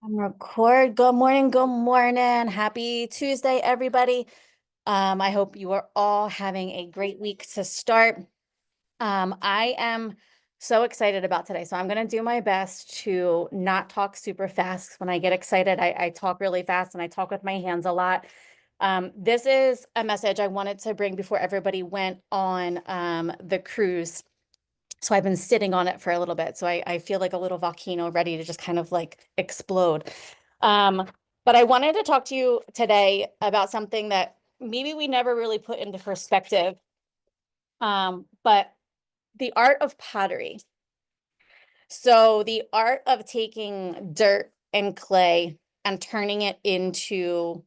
Record. Good morning. Good morning. Happy Tuesday, everybody. I hope you are all having a great week to start. I am so excited about today. So I'm going to do my best to not talk super fast. When I get excited, I talk really fast and I talk with my hands a lot. This is a message I wanted to bring before everybody went on the cruise. So I've been sitting on it for a little bit. So I feel like a little volcano ready to just kind of like explode. Um, but I wanted to talk to you today about something that maybe we never really put into perspective. But the art of pottery. So the art of taking dirt and clay and turning it into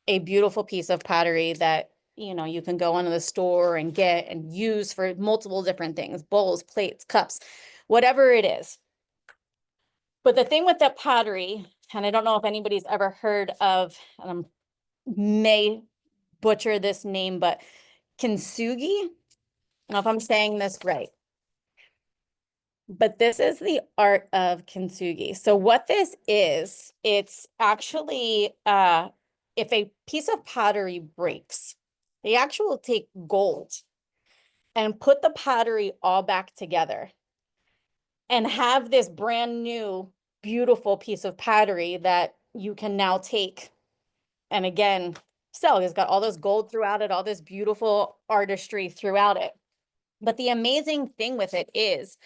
a beautiful piece of pottery that you can go into the store and get and use for multiple different things, bowls, plates, cups, whatever it is. But the thing with that pottery, and I don't know if anybody's ever heard of, and I may butcher this name, but kintsugi. I don't know if I'm saying this right. But this is the art of kintsugi. So what this is, it's actually if a piece of pottery breaks, they actually take gold and put the pottery all back together and have this brand new, beautiful piece of pottery that you can now take and again sell. It's got all this gold throughout it, all this beautiful artistry throughout it. But the amazing thing with it is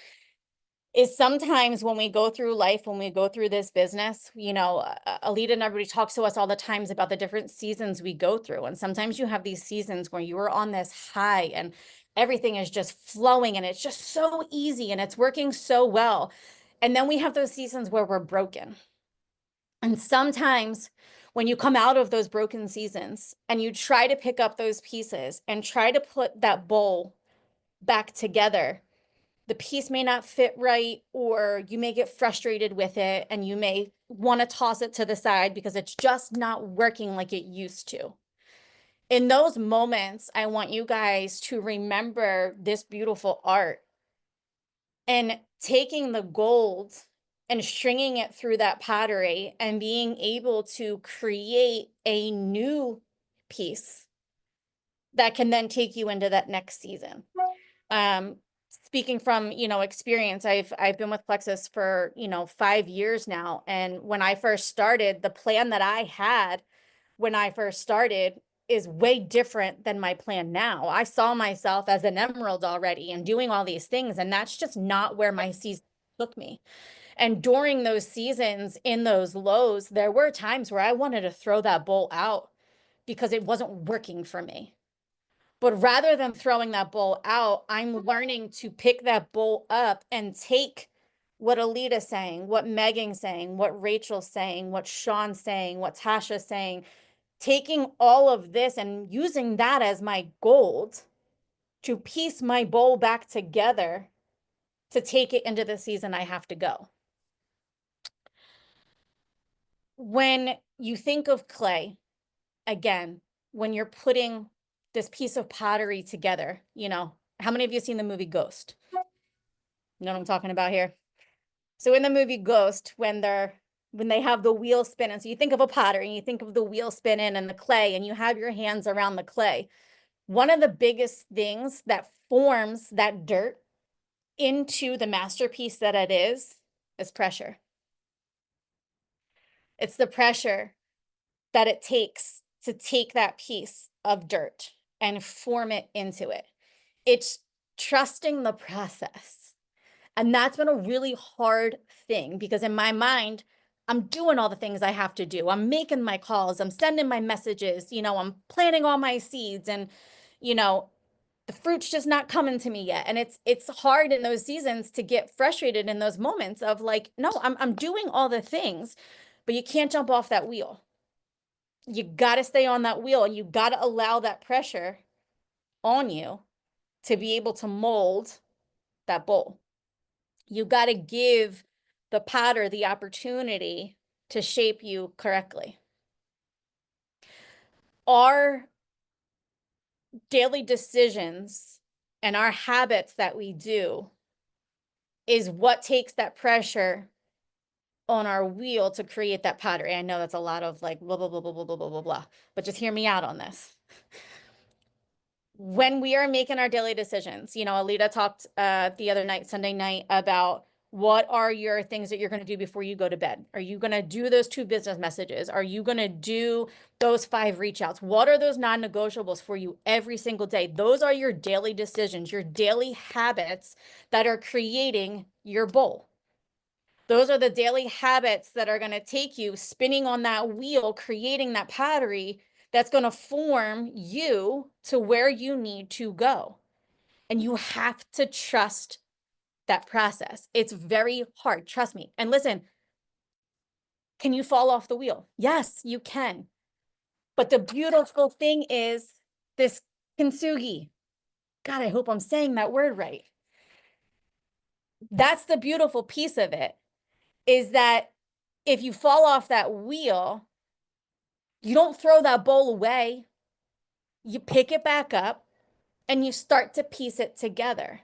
sometimes when we go through life, when we go through this business, Alita and everybody talks to us all the times about the different seasons we go through. And sometimes you have these seasons where you are on this high and everything is just flowing and it's just so easy and it's working so well. And then we have those seasons where we're broken. And sometimes when you come out of those broken seasons and you try to pick up those pieces and try to put that bowl back together, the piece may not fit right, or you may get frustrated with it and you may want to toss it to the side because it's just not working like it used to. In those moments, I want you guys to remember this beautiful art and taking the gold and stringing it through that pottery and being able to create a new piece that can then take you into that next season. Um, Speaking from, experience, I've been with Plexus for, 5 years now. And when I first started, the plan that I had when I first started is way different than my plan now. I saw myself as an emerald already and doing all these things, and that's just not where my season took me. And during those seasons, in those lows, there were times where I wanted to throw that bowl out because it wasn't working for me. But rather than throwing that bowl out, I'm learning to pick that bowl up and take what Alita's saying, what Megan's saying, what Rachel's saying, what Sean's saying, what Tasha's saying, taking all of this and using that as my gold to piece my bowl back together to take it into the season I have to go. When you think of clay, again, when you're putting this piece of pottery together, how many of you have seen the movie Ghost? You know what I'm talking about here? So in the movie Ghost, when they have the wheel spinning, so you think of a potter and you think of the wheel spinning and the clay and you have your hands around the clay. One of the biggest things that forms that dirt into the masterpiece that it is pressure. It's the pressure that it takes to take that piece of dirt and form it into it. It's trusting the process. And that's been a really hard thing because in my mind, I'm doing all the things I have to do. I'm making my calls, I'm sending my messages, I'm planting all my seeds and, you know, the fruit's just not coming to me yet. And it's hard in those seasons to get frustrated in those moments of like, no, I'm doing all the things, but you can't jump off that wheel. You got to stay on that wheel and you got to allow that pressure on you to be able to mold that bowl. You got to give the potter the opportunity to shape you correctly. Our daily decisions and our habits that we do is what takes that pressure on our wheel to create that pattern. I know that's a lot of like blah, blah, blah, blah, blah, blah, blah, blah, blah, but just hear me out on this. When we are making our daily decisions, Alita talked the other night, Sunday night, about what are your things that you're going to do before you go to bed? Are you going to do those 2 business messages? Are you going to do those 5 reach outs? What are those non-negotiables for you every single day? Those are your daily decisions, your daily habits that are creating your bowl. Those are the daily habits that are going to take you spinning on that wheel, creating that pottery that's going to form you to where you need to go. And you have to trust that process. It's very hard. Trust me. And listen, can you fall off the wheel? Yes, you can. But the beautiful thing is this kintsugi. God, I hope I'm saying that word right. That's the beautiful piece of it, is that if you fall off that wheel, you don't throw that bowl away. You pick it back up and you start to piece it together.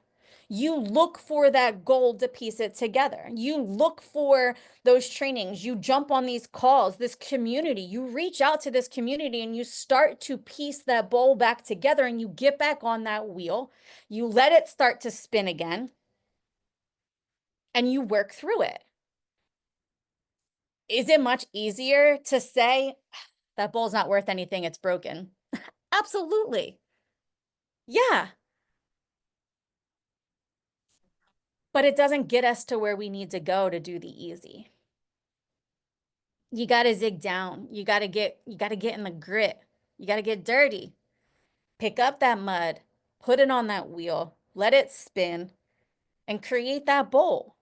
You look for that goal to piece it together. You look for those trainings. You jump on these calls, this community. You reach out to this community and you start to piece that bowl back together, and you get back on that wheel. You let it start to spin again and you work through it. Is it much easier to say that bowl's not worth anything, it's broken? Absolutely. Yeah. But it doesn't get us to where we need to go to do the easy. You got to zig down. You got to get in the grit. You got to get dirty. Pick up that mud, put it on that wheel, let it spin, and create that bowl.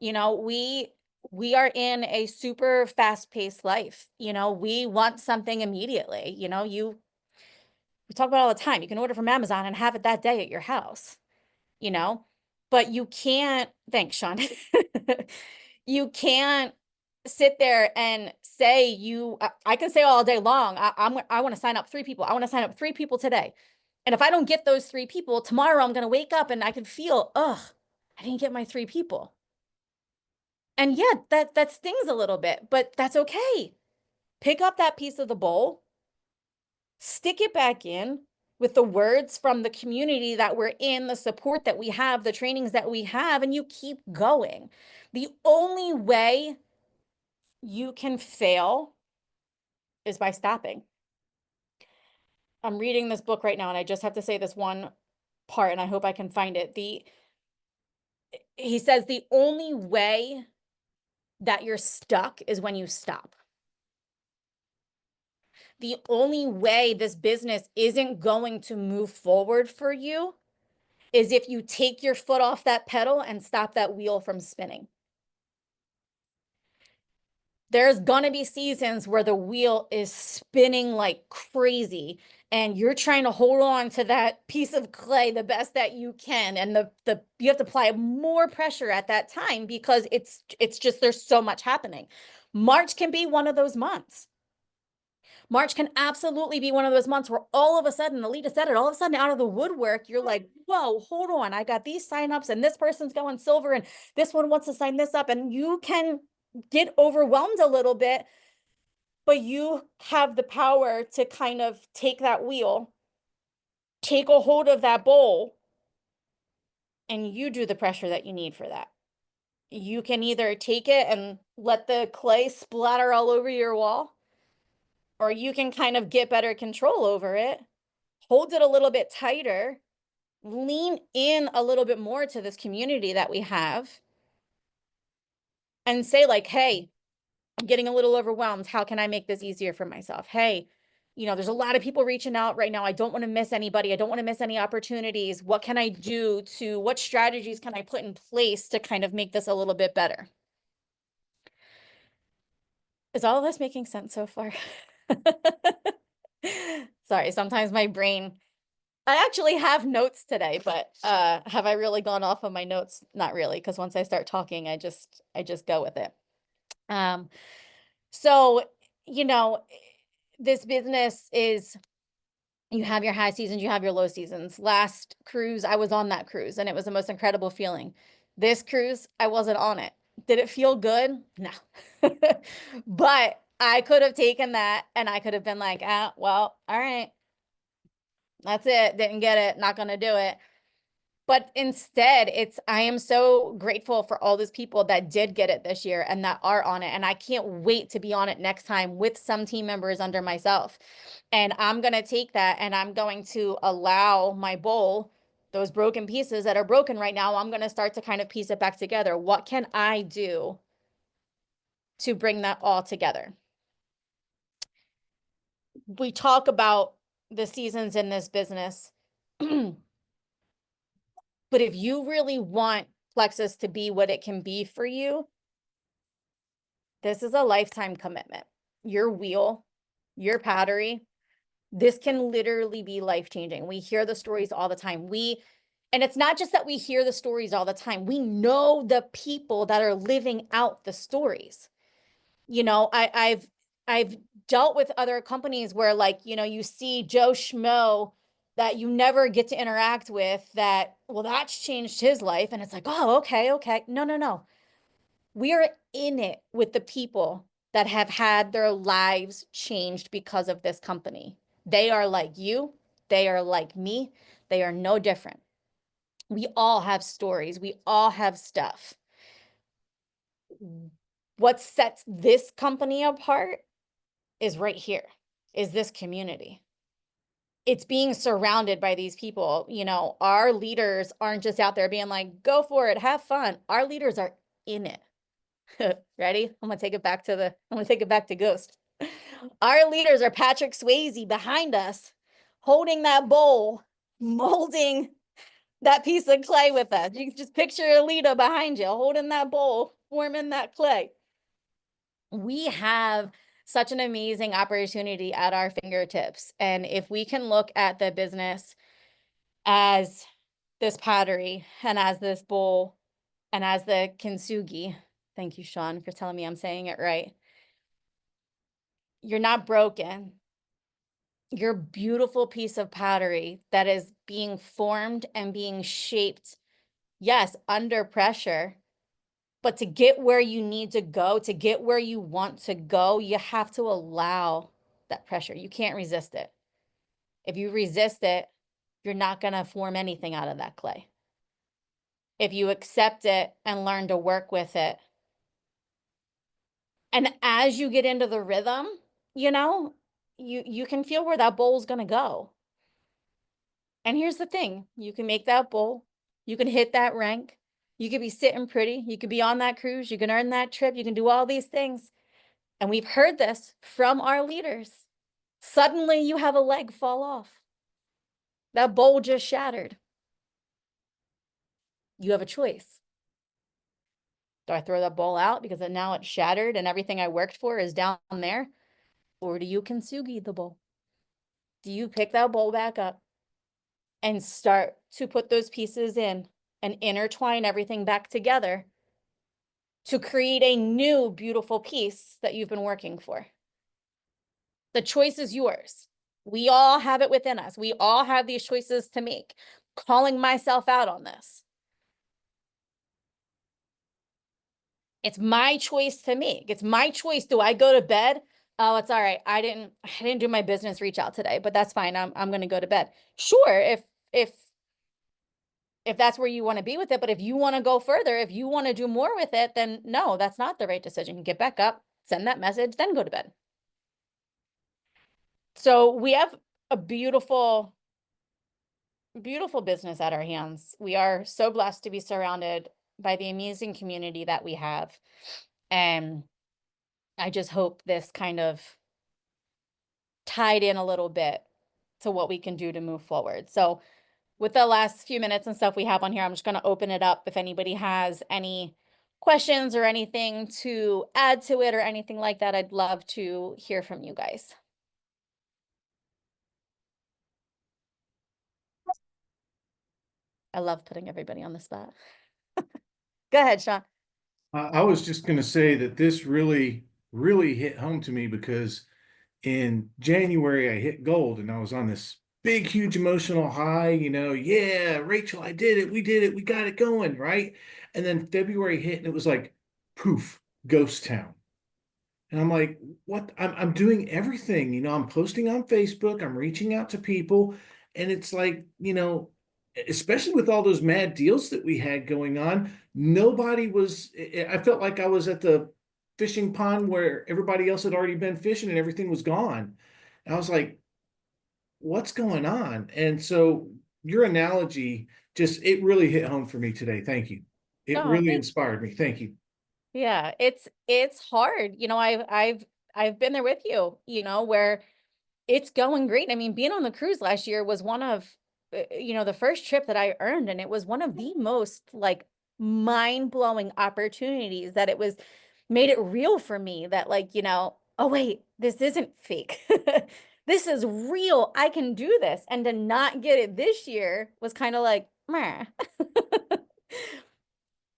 We are in a super fast-paced life. We want something immediately. We talk about all the time. You can order from Amazon and have it that day at your house, but you can't, thanks, Sean. You can't sit there and say I can say all day long, I want to sign up 3 people. I want to sign up 3 people today. And if I don't get those 3 people tomorrow, I'm going to wake up and I can feel, ugh, I didn't get my 3 people. And yeah, that stings a little bit, but that's okay. Pick up that piece of the bowl, stick it back in with the words from the community that we're in, the support that we have, the trainings that we have, and you keep going. The only way you can fail is by stopping. I'm reading this book right now, and I just have to say this one part, and I hope I can find it. He says the only way that you're stuck is when you stop. The only way this business isn't going to move forward for you is if you take your foot off that pedal and stop that wheel from spinning. There's gonna be seasons where the wheel is spinning like crazy and you're trying to hold on to that piece of clay the best that you can, and you have to apply more pressure at that time because it's just, there's so much happening. March can be one of those months. March can absolutely be one of those months where all of a sudden, Alita said it, all of a sudden out of the woodwork, you're like, whoa, hold on, I got these signups and this person's going silver and this one wants to sign this up, and you can get overwhelmed a little bit, but you have the power to kind of take that wheel, take a hold of that bowl, and you do the pressure that you need for that. You can either take it and let the clay splatter all over your wall, or you can kind of get better control over it, hold it a little bit tighter, lean in a little bit more to this community that we have, and say like, hey, I'm getting a little overwhelmed. How can I make this easier for myself? Hey, there's a lot of people reaching out right now. I don't want to miss anybody. I don't want to miss any opportunities. What can I do what strategies can I put in place to kind of make this a little bit better? Is all of this making sense so far? Sorry, sometimes my brain, I actually have notes today, but have I really gone off of my notes? Not really, because once I start talking, I just go with it. So, this business is, you have your high seasons, you have your low seasons. Last cruise, I was on that cruise and it was the most incredible feeling. This cruise, I wasn't on it. Did it feel good? No. But I could have taken that and I could have been like, ah, well, all right, that's it. Didn't get it. Not going to do it. But instead, I am so grateful for all those people that did get it this year and that are on it. And I can't wait to be on it next time with some team members under myself. And I'm going to take that and I'm going to allow my bowl, those broken pieces that are broken right now, I'm going to start to kind of piece it back together. What can I do to bring that all together? We talk about the seasons in this business. But if you really want Plexus to be what it can be for you, this is a lifetime commitment. Your wheel, your pottery, this can literally be life-changing. We hear the stories all the time. And it's not just that we hear the stories all the time. We know the people that are living out the stories. You know, I've dealt with other companies where, like, you know, you see Joe Schmo that you never get to interact with that, well, that's changed his life. And it's like, oh, okay, okay. No, no, no. We are in it with the people that have had their lives changed because of this company. They are like you. They are like me. They are no different. We all have stories. We all have stuff. What sets this company apart is right here, is this community. It's being surrounded by these people. You know, our leaders aren't just out there being like, go for it, have fun. Our leaders are in it. Ready? I'm gonna take it back to Ghost. Our leaders are Patrick Swayze behind us, holding that bowl, molding that piece of clay with us. You can just picture Alita behind you, holding that bowl, forming that clay. We have such an amazing opportunity at our fingertips. And if we can look at the business as this pottery and as this bowl and as the kintsugi, thank you, Sean, for telling me I'm saying it right. You're not broken. You're a beautiful piece of pottery that is being formed and being shaped, yes, under pressure. But to get where you need to go, to get where you want to go, you have to allow that pressure. You can't resist it. If you resist it, you're not going to form anything out of that clay. If you accept it and learn to work with it, and as you get into the rhythm, you know, you can feel where that bowl's going to go. And here's the thing, you can make that bowl, you can hit that rank, you could be sitting pretty, you could be on that cruise, you can earn that trip, you can do all these things. And we've heard this from our leaders. Suddenly you have a leg fall off. That bowl just shattered. You have a choice. Do I throw that bowl out because now it's shattered and everything I worked for is down there? Or do you kintsugi the bowl? Do you pick that bowl back up and start to put those pieces in and intertwine everything back together to create a new beautiful piece that you've been working for? The choice is yours. We all have it within us. We all have these choices to make. Calling myself out on this. It's my choice to make. It's my choice. Do I go to bed? Oh, it's all right. I didn't do my business reach out today, but that's fine. I'm going to go to bed. Sure, if that's where you want to be with it, but if you want to go further, if you want to do more with it, then no, that's not the right decision. Get back up, send that message, then go to bed. So we have a beautiful business at our hands. We are so blessed to be surrounded by the amazing community that we have. And I just hope this kind of tied in a little bit to what we can do to move forward. So with the last few minutes and stuff we have on here, I'm just going to open it up. If anybody has any questions or anything to add to it or anything like that, I'd love to hear from you guys. I love putting everybody on the spot. Go ahead, Sean. I was just going to say that this really, really hit home to me because in January I hit gold and I was on this big, huge emotional high, yeah, Rachel, I did it. We did it. We got it going, right? And then February hit and it was like, poof, ghost town. And I'm like, what? I'm doing everything, I'm posting on Facebook, I'm reaching out to people, and it's like, especially with all those mad deals that we had going on, nobody was, I felt like I was at the fishing pond where everybody else had already been fishing and everything was gone. And I was like, what's going on? And so your analogy just, it really hit home for me today. Thank you. It Oh, really thank inspired me. Thank you. Yeah, it's hard. I've been there with you, where it's going great. I mean, being on the cruise last year was one of the first trip that I earned, and it was one of the most like mind-blowing opportunities that it was made it real for me that like, oh wait, this isn't fake. This is real. I can do this. And to not get it this year was kind of like, meh.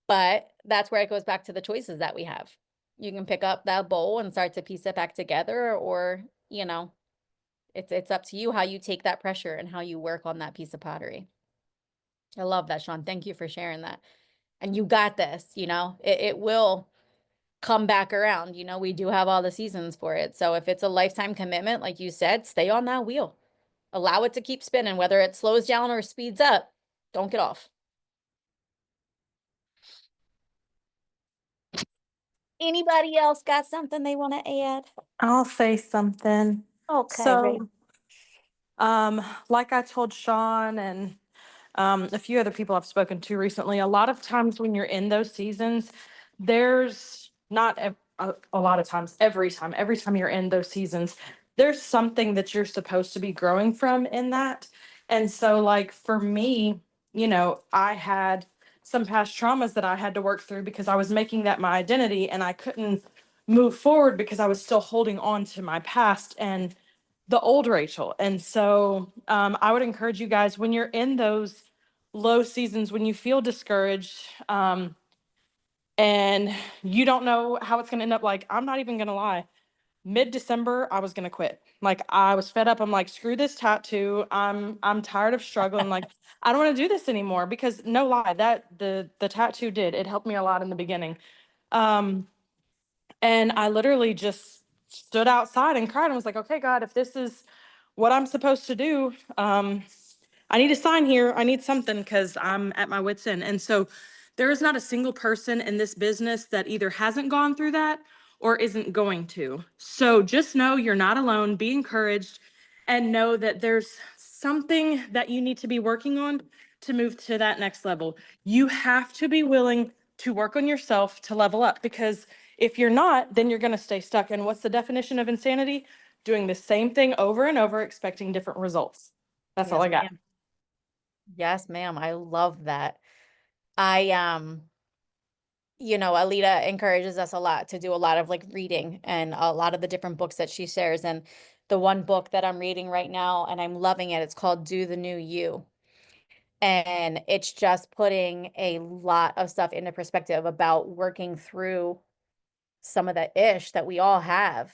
But that's where it goes back to the choices that we have. You can pick up that bowl and start to piece it back together, or, it's up to you how you take that pressure and how you work on that piece of pottery. I love that, Sean. Thank you for sharing that. And you got this, it will come back around. We do have all the seasons for it. So if it's a lifetime commitment, like you said, stay on that wheel. Allow it to keep spinning, whether it slows down or speeds up. Don't get off. Anybody else got something they want to add? I'll say something. Okay, Ray. So, like I told Sean and a few other people I've spoken to recently, a lot of times when you're in those seasons, there's not a lot of times, every time you're in those seasons, there's something that you're supposed to be growing from in that. And so, like for me, I had some past traumas that I had to work through because I was making that my identity and I couldn't move forward because I was still holding on to my past and the old Rachel. And so I would encourage you guys when you're in those low seasons, when you feel discouraged, and you don't know how it's going to end up, like, I'm not even going to lie. Mid-December, I was going to quit. Like, I was fed up. I'm like, screw this tattoo. I'm tired of struggling. Like, I don't want to do this anymore because no lie, that the tattoo did. It helped me a lot in the beginning. Um, and I literally just stood outside and cried and was like, okay, God, if this is what I'm supposed to do, I need a sign here. I need something because I'm at my wit's end. And so there is not a single person in this business that either hasn't gone through that or isn't going to. So just know you're not alone. Be encouraged and know that there's something that you need to be working on to move to that next level. You have to be willing to work on yourself to level up because if you're not, then you're going to stay stuck. And what's the definition of insanity? Doing the same thing over and over, expecting different results. That's all Yes, I got. ma'am. Yes, ma'am. I love that. I Alita encourages us a lot to do a lot of like reading and a lot of the different books that she shares. And the one book that I'm reading right now, and I'm loving it, it's called Do the New You. And it's just putting a lot of stuff into perspective about working through some of the ish that we all have.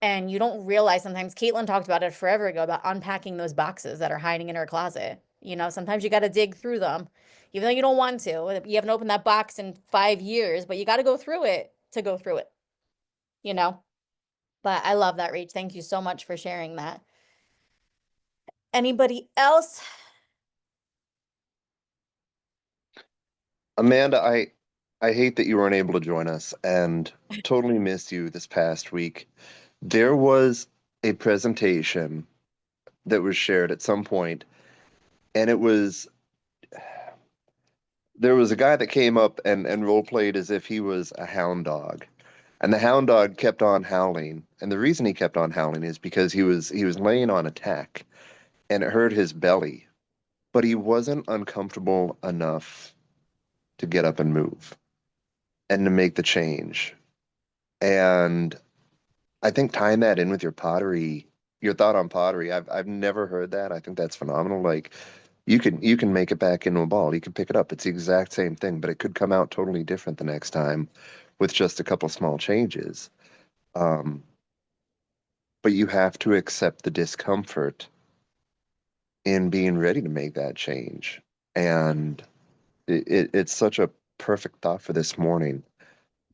And you don't realize sometimes Caitlin talked about it forever ago about unpacking those boxes that are hiding in her closet. Sometimes you got to dig through them, even though you don't want to. You haven't opened that box in 5 years, but you got to go through it to go through it, you know? But I love that, Rach. Thank you so much for sharing that. Anybody else? Amanda, I hate that you weren't able to join us and totally missed you this past week. There was a presentation that was shared at some point, and there was a guy that came up and role played as if he was a hound dog. And the hound dog kept on howling. And the reason he kept on howling is because he was laying on a tack and it hurt his belly. But he wasn't uncomfortable enough to get up and move and to make the change. And I think tying that in with your pottery, your thought on pottery, I've never heard that. I think that's phenomenal. Like you can make it back into a ball. You can pick it up. It's the exact same thing, but it could come out totally different the next time with just a couple small changes. Um, but you have to accept the discomfort in being ready to make that change. And it's such a perfect thought for this morning.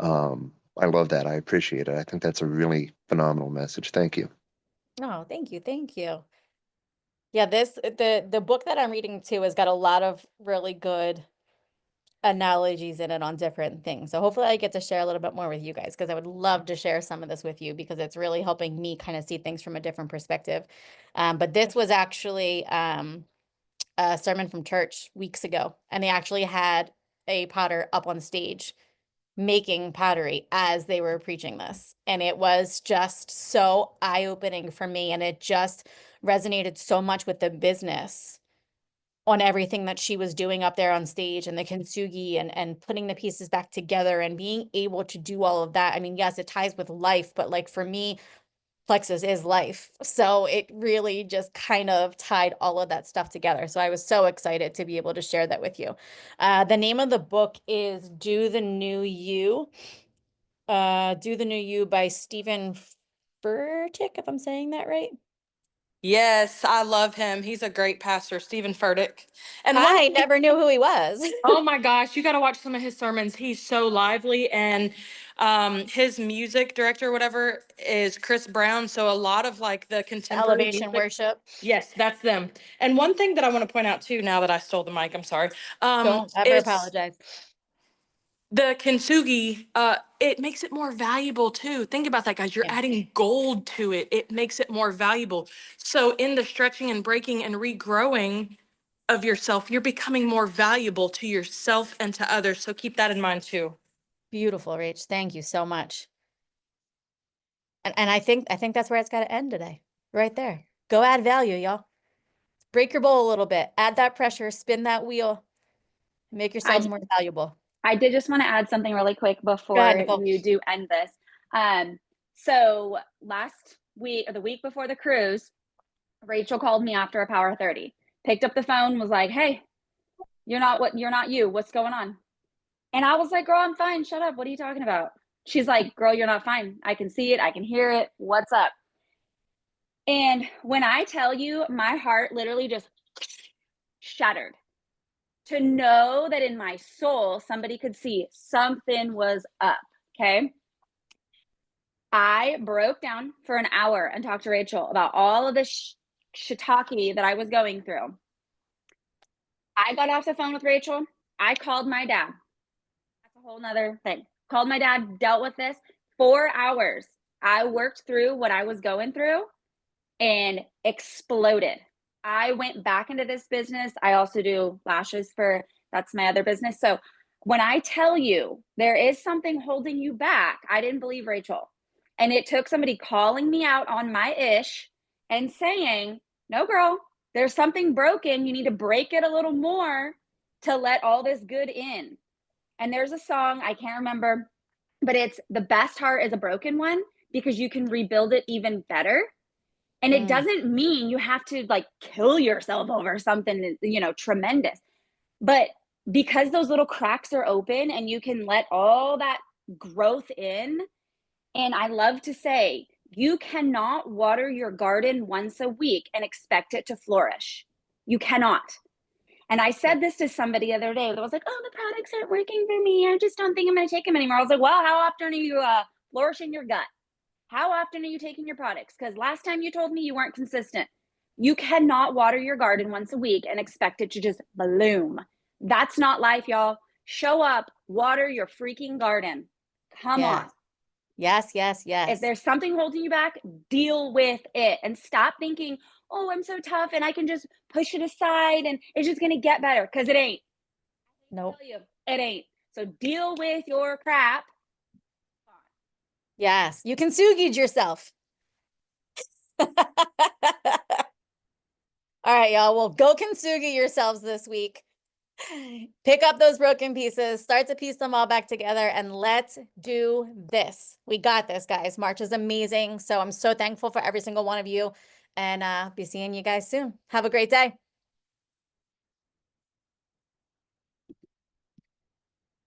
I love that. I appreciate it. I think that's a really phenomenal message. Thank you. Oh, thank you. Thank you. Yeah, the book that I'm reading too has got a lot of really good analogies in it on different things. So hopefully I get to share a little bit more with you guys because I would love to share some of this with you because it's really helping me kind of see things from a different perspective. But this was actually a sermon from church weeks ago, and they actually had a potter up on stage making pottery as they were preaching this. And it was just so eye-opening for me. And it just resonated so much with the business on everything that she was doing up there on stage and the kintsugi and putting the pieces back together and being able to do all of that. I mean, yes, it ties with life, but like for me, Plexus is life. So it really just kind of tied all of that stuff together. So I was so excited to be able to share that with you. The name of the book is Do the New You. Do the New You by Stephen Furtick, if I'm saying that right. Yes, I love him. He's a great pastor, Stephen Furtick. And one I never knew who he was. Oh my gosh, you got to watch some of his sermons. He's so lively, and his music director, whatever, is Chris Brown. So a lot of like the contemporary Elevation music. Worship. Yes, that's them. And one thing that I want to point out too, now that I stole the mic, I'm sorry. Don't ever is apologize. the kintsugi. It makes it more valuable too. Think about that, guys. You're Yeah. adding gold to it. It makes it more valuable. So in the stretching and breaking and regrowing of yourself, you're becoming more valuable to yourself and to others. So keep that in mind too. Beautiful, Rach. Thank you so much. And I think that's where it's got to end today. Right there. Go add value, y'all. Break your bowl a little bit. Add that pressure, spin that wheel, make yourselves more valuable. I did just want to add something really quick Go before ahead, Nicole. you do end this. So last week or the week before the cruise, Rachel called me after a Power 30, picked up the phone, was like, "Hey, you're not you. What's going on?" And I was like, "Girl, I'm fine. Shut up. What are you talking about?" She's like, "Girl, you're not fine. I can see it. I can hear it. What's up?" And when I tell you, my heart literally just shattered to know that in my soul, somebody could see something was up. Okay. I broke down for an hour and talked to Rachel about all of this shiitake that I was going through. I got off the phone with Rachel. I called my dad. That's a whole nother thing. Called my dad, dealt with this 4 hours. I worked through what I was going through and exploded. I went back into this business. I also do lashes that's my other business. So when I tell you there is something holding you back, I didn't believe Rachel. And it took somebody calling me out on my ish and saying, "No, girl, there's something broken. You need to break it a little more to let all this good in." And there's a song, I can't remember, but it's "The best heart is a broken one," because you can rebuild it even better. And it doesn't mean you have to like kill yourself over something, tremendous. But because those little cracks are open and you can let all that growth in. And I love to say, you cannot water your garden once a week and expect it to flourish. You cannot. And I said this to somebody the other day that was like, "Oh, the products aren't working for me. I just don't think I'm going to take them anymore." I was like, "Well, how often are you flourishing your gut? How often are you taking your products? Because last time you told me you weren't consistent." You cannot water your garden once a week and expect it to just bloom. That's not life, y'all. Show up, water your freaking garden. Come on. Yes. If there's something holding you back, deal with it and stop thinking, "Oh, I'm so tough and I can just push it aside and it's just going to get better," because it ain't. Nope. It ain't. So deal with your crap. Yes, you kintsugi'd yourself. All right, y'all. Well, go kintsugi yourselves this week. Pick up those broken pieces, start to piece them all back together, and let's do this. We got this, guys. March is amazing. So I'm so thankful for every single one of you, and be seeing you guys soon. Have a great day.